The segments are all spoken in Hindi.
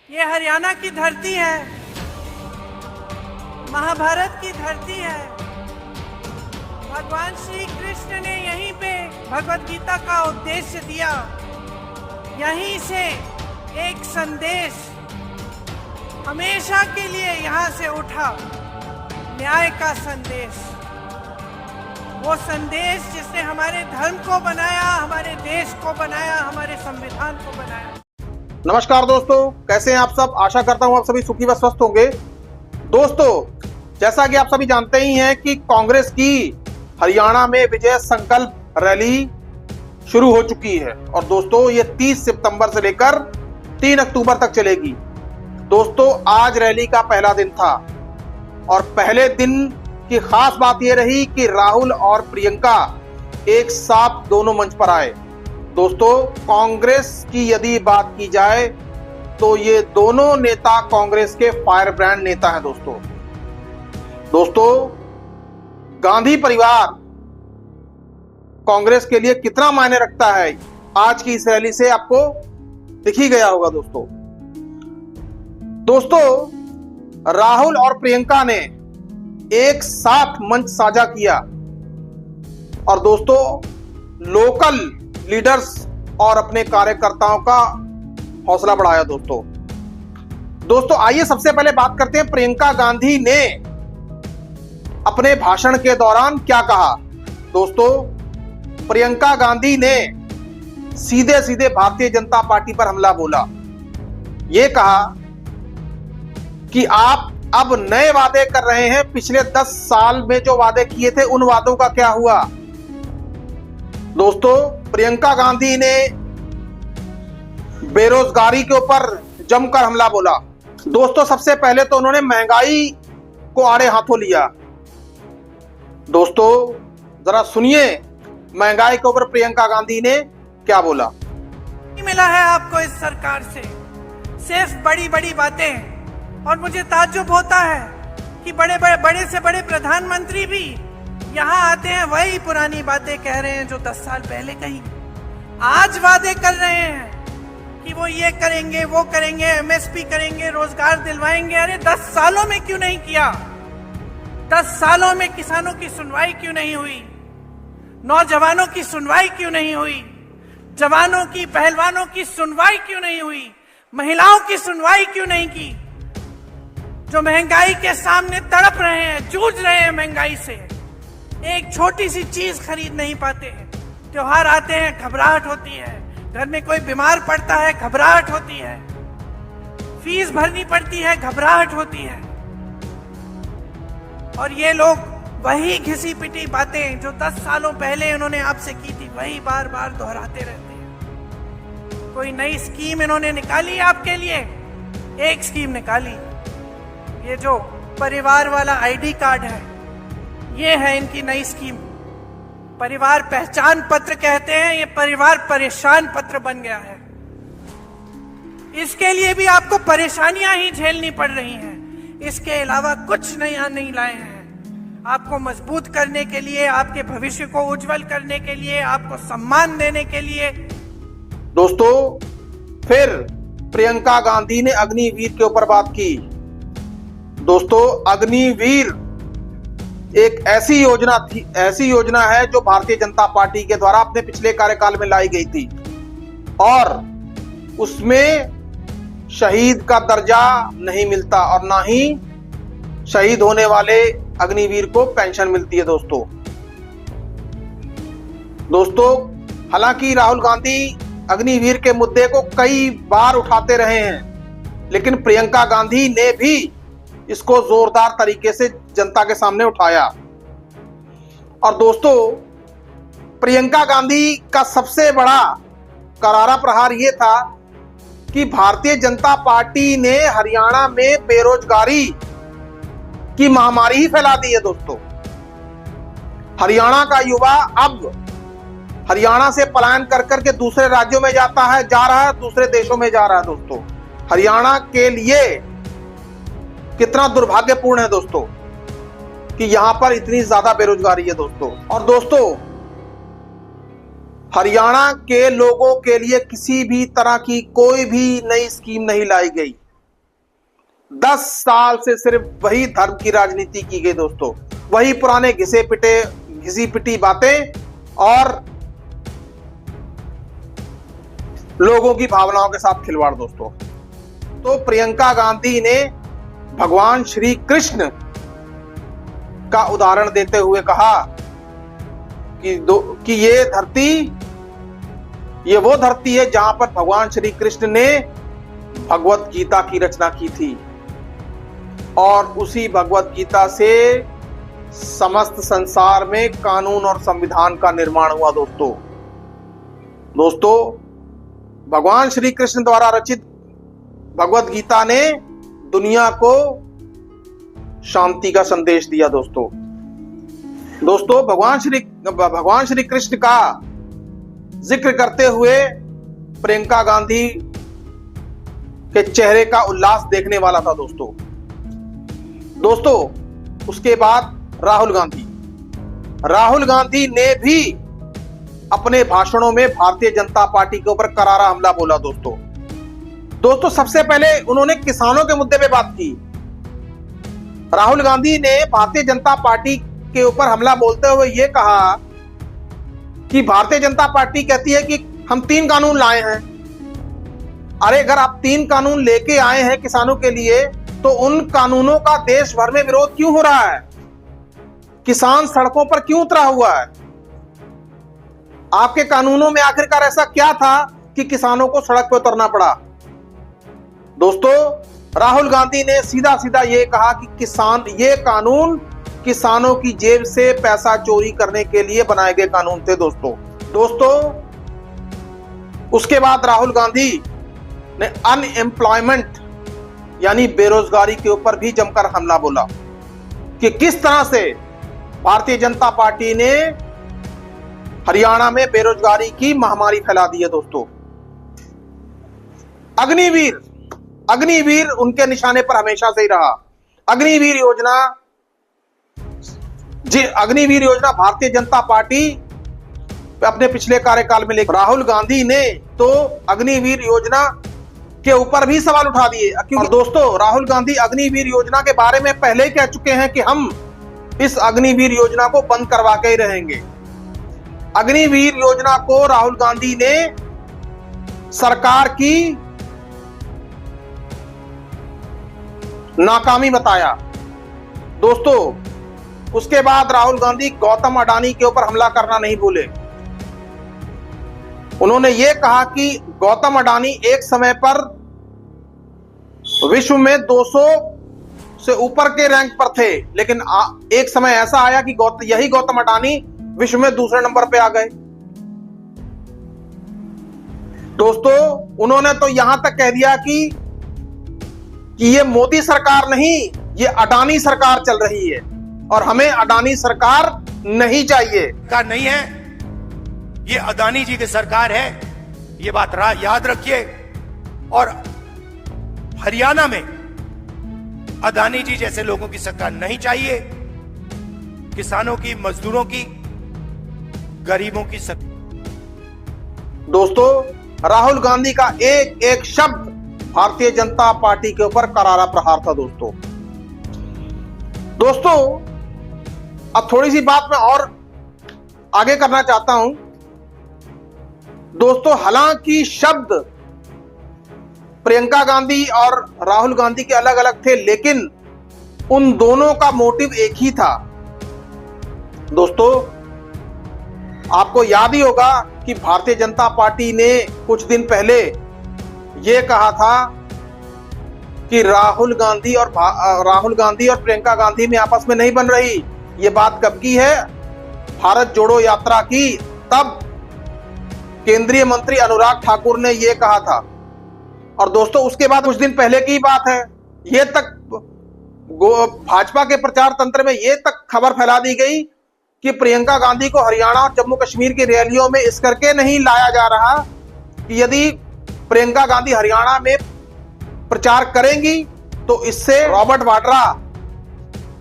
ये हरियाणा की धरती है, महाभारत की धरती है। भगवान श्री कृष्ण ने यहीं पे भगवत गीता का उद्देश्य दिया। यहीं से एक संदेश हमेशा के लिए यहाँ से उठा, न्याय का संदेश। वो संदेश जिसने हमारे धर्म को बनाया, हमारे देश को बनाया, हमारे संविधान को बनाया। नमस्कार दोस्तों, कैसे हैं आप सब। आशा करता हूं आप सभी सुखी व स्वस्थ होंगे। दोस्तों, जैसा कि आप सभी जानते ही हैं कि कांग्रेस की हरियाणा में विजय संकल्प रैली शुरू हो चुकी है और दोस्तों ये 30 सितंबर से लेकर 3 अक्टूबर तक चलेगी। दोस्तों, आज रैली का पहला दिन था और पहले दिन की खास बात यह रही कि राहुल और प्रियंका एक साथ दोनों मंच पर आए। दोस्तों, कांग्रेस की यदि बात की जाए तो ये दोनों नेता कांग्रेस के फायर ब्रांड नेता हैं। दोस्तों, गांधी परिवार कांग्रेस के लिए कितना मायने रखता है, आज की इस रैली से आपको दिख ही गया होगा। दोस्तों, राहुल और प्रियंका ने एक साथ मंच साझा किया और दोस्तों लोकल लीडर्स और अपने कार्यकर्ताओं का हौसला बढ़ाया। दोस्तों आइए सबसे पहले बात करते हैं प्रियंका गांधी ने अपने भाषण के दौरान क्या कहा। दोस्तों, प्रियंका गांधी ने सीधे सीधे भारतीय जनता पार्टी पर हमला बोला। यह कहा कि आप अब नए वादे कर रहे हैं, पिछले 10 साल में जो वादे किए थे उन वादों का क्या हुआ। दोस्तों, प्रियंका गांधी ने बेरोजगारी के ऊपर जमकर हमला बोला। दोस्तों, सबसे पहले तो उन्होंने महंगाई को आड़े हाथों लिया। दोस्तों, जरा सुनिए महंगाई के ऊपर प्रियंका गांधी ने क्या बोला। मिला है आपको इस सरकार से सिर्फ बड़ी बड़ी बातें, और मुझे ताज्जुब होता है कि बड़े से बड़े प्रधानमंत्री भी यहाँ आते हैं, वही पुरानी बातें कह रहे हैं जो 10 साल पहले कही। आज वादे कर रहे हैं कि वो ये करेंगे, वो करेंगे, एमएसपी करेंगे, रोजगार दिलवाएंगे। अरे 10 सालों में क्यों नहीं किया? 10 सालों में किसानों की सुनवाई क्यों नहीं हुई? नौजवानों की सुनवाई क्यों नहीं हुई? जवानों की, पहलवानों की सुनवाई क्यों नहीं हुई? महिलाओं की सुनवाई क्यों नहीं की? जो महंगाई के सामने तड़प रहे हैं, जूझ रहे हैं महंगाई से, एक छोटी सी चीज खरीद नहीं पाते हैं। त्योहार आते हैं, घबराहट होती है। घर में कोई बीमार पड़ता है, घबराहट होती है। फीस भरनी पड़ती है, घबराहट होती है। और ये लोग वही घिसी पिटी बातें जो 10 सालों पहले उन्होंने आपसे की थी, वही बार बार दोहराते रहते हैं। कोई नई स्कीम इन्होंने निकाली आपके लिए? एक स्कीम निकाली, ये जो परिवार वाला आईडी कार्ड है, ये है इनकी नई स्कीम। परिवार पहचान पत्र कहते हैं, ये परिवार परेशान पत्र बन गया है। इसके लिए भी आपको परेशानियां ही झेलनी पड़ रही हैं। इसके अलावा कुछ नया नहीं लाए हैं। आपको मजबूत करने के लिए, आपके भविष्य को उज्जवल करने के लिए, आपको सम्मान देने के लिए। दोस्तों, फिर प्रियंका गांधी ने अग्निवीर के ऊपर बात की। दोस्तों, अग्निवीर एक ऐसी योजना है जो भारतीय जनता पार्टी के द्वारा अपने पिछले कार्यकाल में लाई गई थी और उसमें शहीद का दर्जा नहीं मिलता और ना ही शहीद होने वाले अग्निवीर को पेंशन मिलती है। दोस्तों, हालांकि राहुल गांधी अग्निवीर के मुद्दे को कई बार उठाते रहे हैं, लेकिन प्रियंका गांधी ने भी इसको जोरदार तरीके से जनता के सामने उठाया। और दोस्तों, प्रियंका गांधी का सबसे बड़ा करारा प्रहार यह था कि भारतीय जनता पार्टी ने हरियाणा में बेरोजगारी की महामारी ही फैला दी है। दोस्तों, हरियाणा का युवा अब हरियाणा से पलायन कर करके दूसरे राज्यों में जा रहा है, दूसरे देशों में जा रहा है। दोस्तों, हरियाणा के लिए कितना दुर्भाग्यपूर्ण है दोस्तों कि यहां पर इतनी ज्यादा बेरोजगारी है। और दोस्तों, हरियाणा के लोगों के लिए किसी भी तरह की कोई भी नई स्कीम नहीं लाई गई। 10 साल से सिर्फ वही धर्म की राजनीति की गई दोस्तों, वही पुराने घिसी पिटी बातें और लोगों की भावनाओं के साथ खिलवाड़ दोस्तों। तो प्रियंका गांधी ने भगवान श्री कृष्ण का उदाहरण देते हुए कहा कि ये वो धरती है जहां पर भगवान श्री कृष्ण ने भगवत गीता की रचना की थी और उसी भगवत गीता से समस्त संसार में कानून और संविधान का निर्माण हुआ दोस्तों। भगवान श्री कृष्ण द्वारा रचित भगवत गीता ने दुनिया को शांति का संदेश दिया दोस्तों। भगवान श्री कृष्ण का जिक्र करते हुए प्रियंका गांधी के चेहरे का उल्लास देखने वाला था दोस्तों। उसके बाद राहुल गांधी ने भी अपने भाषणों में भारतीय जनता पार्टी के ऊपर करारा हमला बोला दोस्तों। सबसे पहले उन्होंने किसानों के मुद्दे पे बात की। राहुल गांधी ने भारतीय जनता पार्टी के ऊपर हमला बोलते हुए यह कहा कि भारतीय जनता पार्टी कहती है कि हम 3 कानून लाए हैं। अरे अगर आप 3 कानून लेके आए हैं किसानों के लिए तो उन कानूनों का देश भर में विरोध क्यों हो रहा है? किसान सड़कों पर क्यों उतरा हुआ है? आपके कानूनों में आखिरकार ऐसा क्या था कि किसानों को सड़क पर उतरना पड़ा? राहुल गांधी ने सीधा सीधा ये कहा कि ये कानून किसानों की जेब से पैसा चोरी करने के लिए बनाए गए कानून थे दोस्तों। उसके बाद राहुल गांधी ने अनएम्प्लॉयमेंट यानी बेरोजगारी के ऊपर भी जमकर हमला बोला कि किस तरह से भारतीय जनता पार्टी ने हरियाणा में बेरोजगारी की महामारी फैला दी है दोस्तों। अग्निवीर उनके निशाने पर हमेशा से ही रहा। अग्निवीर योजना भारतीय जनता पार्टी अपने पिछले कार्यकाल में लेकर राहुल गांधी ने तो अग्निवीर योजना के ऊपर भी सवाल उठा दिए। और दोस्तों राहुल गांधी अग्निवीर योजना के बारे में पहले ही कह चुके हैं कि हम इस अग्निवीर योजना को बंद करवा के ही रहेंगे। अग्निवीर योजना को राहुल गांधी ने सरकार की नाकामी बताया दोस्तों। उसके बाद राहुल गांधी गौतम अडानी के ऊपर हमला करना नहीं भूले। उन्होंने ये कहा कि गौतम अडानी एक समय पर विश्व में 200 से ऊपर के रैंक पर थे, लेकिन एक समय ऐसा आया कि यही गौतम अडानी विश्व में दूसरे नंबर पे आ गए दोस्तों। उन्होंने तो यहां तक कह दिया कि ये मोदी सरकार नहीं, ये अडानी सरकार चल रही है और हमें अडानी सरकार नहीं चाहिए। सरकार नहीं है, ये अडानी जी की सरकार है, ये बात याद रखिए। और हरियाणा में अडानी जी जैसे लोगों की सरकार नहीं चाहिए। किसानों की, मजदूरों की, गरीबों की सरकार। दोस्तों राहुल गांधी का एक एक शब्द भारतीय जनता पार्टी के ऊपर करारा प्रहार था दोस्तों। अब थोड़ी सी बात मैं और आगे करना चाहता हूं दोस्तों। हालांकि शब्द प्रियंका गांधी और राहुल गांधी के अलग अलग थे, लेकिन उन दोनों का मोटिव एक ही था दोस्तों। आपको याद ही होगा कि भारतीय जनता पार्टी ने कुछ दिन पहले यह कहा था कि राहुल गांधी और प्रियंका गांधी में आपस में नहीं बन रही। ये बात कब की है? भारत जोड़ो यात्रा की, तब केंद्रीय मंत्री अनुराग ठाकुर ने यह कहा था। और दोस्तों उसके बाद कुछ दिन पहले की बात है, ये तक भाजपा के प्रचार तंत्र में यह तक खबर फैला दी गई कि प्रियंका गांधी को हरियाणा और जम्मू कश्मीर की रैलियों में इस करके नहीं लाया जा रहा कि यदि प्रियंका गांधी हरियाणा में प्रचार करेंगी तो इससे रॉबर्ट वाड्रा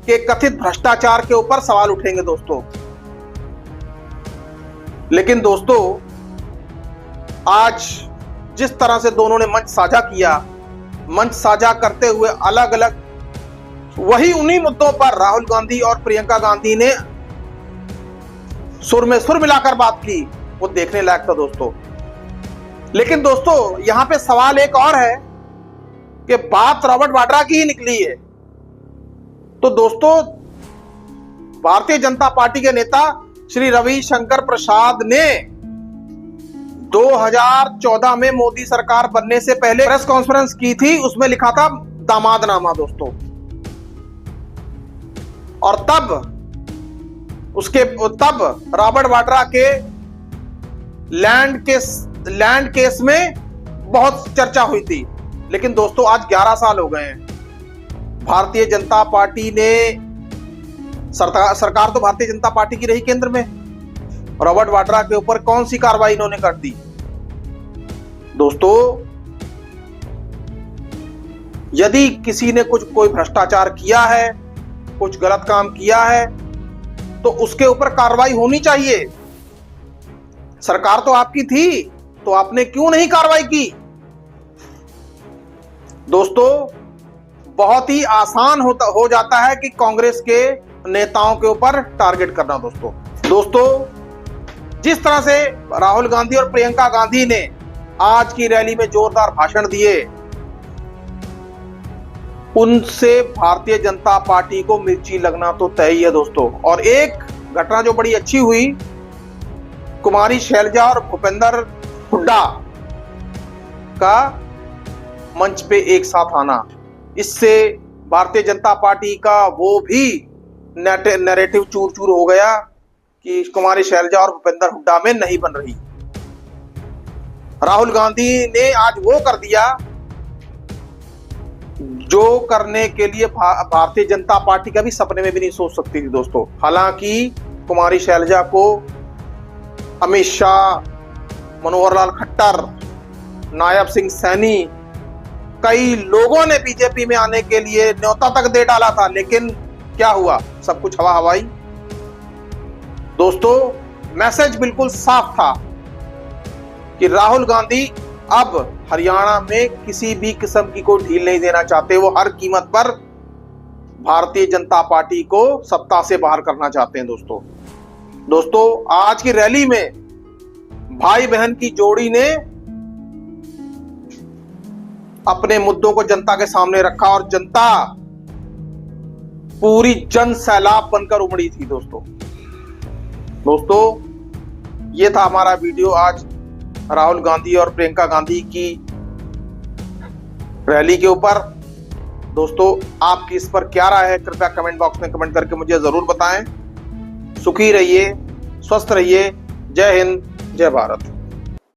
के कथित भ्रष्टाचार के ऊपर सवाल उठेंगे दोस्तों। लेकिन दोस्तों आज जिस तरह से दोनों ने मंच साझा किया मंच साझा करते हुए अलग अलग वही उन्हीं मुद्दों पर राहुल गांधी और प्रियंका गांधी ने सुर में सुर मिलाकर बात की, वो देखने लायक था दोस्तों। लेकिन दोस्तों यहां पे सवाल एक और है कि बात रॉबर्ट वाड्रा की ही निकली है। तो दोस्तों भारतीय जनता पार्टी के नेता श्री रविशंकर प्रसाद ने 2014 में मोदी सरकार बनने से पहले प्रेस कॉन्फ्रेंस की थी, उसमें लिखा था दामादनामा दोस्तों। और तब रॉबर्ट वाड्रा के लैंड केस में बहुत चर्चा हुई थी। लेकिन दोस्तों आज 11 साल हो गए हैं। भारतीय जनता पार्टी ने सरकार तो भारतीय जनता पार्टी की रही केंद्र में, रॉबर्ट वाड्रा के ऊपर कौन सी कार्रवाई इन्होंने कर दी? दोस्तों यदि किसी ने कोई भ्रष्टाचार किया है, कुछ गलत काम किया है, तो उसके ऊपर कार्रवाई होनी चाहिए। सरकार तो आपकी थी, तो आपने क्यों नहीं कार्रवाई की? दोस्तों बहुत ही आसान हो जाता है कि कांग्रेस के नेताओं के ऊपर टारगेट करना। दोस्तों जिस तरह से राहुल गांधी और प्रियंका गांधी ने आज की रैली में जोरदार भाषण दिए, उनसे भारतीय जनता पार्टी को मिर्ची लगना तो तय ही है दोस्तों। और एक घटना जो बड़ी अच्छी हुई, कुमारी शैलजा और भूपेंद्र हुड्डा का मंच पे एक साथ आना, इससे भारतीय जनता पार्टी का वो भी नैरेटिव चूर चूर हो गया कि कुमारी शैलजा और भूपेंद्र हुड्डा में नहीं बन रही। राहुल गांधी ने आज वो कर दिया जो करने के लिए भारतीय जनता पार्टी का भी सपने में भी नहीं सोच सकती थी दोस्तों। हालांकि कुमारी शैलजा को अमित शाह, मनोहर लाल खट्टर, नायब सिंह सैनी, कई लोगों ने बीजेपी में आने के लिए न्योता तक दे डाला था, लेकिन क्या हुआ? सब कुछ हवा हवाई। दोस्तों मैसेज बिल्कुल साफ था कि राहुल गांधी अब हरियाणा में किसी भी किस्म की कोई ढील नहीं देना चाहते। वो हर कीमत पर भारतीय जनता पार्टी को सत्ता से बाहर करना चाहते हैं दोस्तों आज की रैली में भाई बहन की जोड़ी ने अपने मुद्दों को जनता के सामने रखा और जनता पूरी जन सैलाब बनकर उमड़ी थी दोस्तों ये था हमारा वीडियो आज राहुल गांधी और प्रियंका गांधी की रैली के ऊपर। दोस्तों आपकी इस पर क्या राय है, कृपया कमेंट बॉक्स में कमेंट करके मुझे जरूर बताएं। सुखी रहिए, स्वस्थ रहिए। जय हिंद, जय भारत।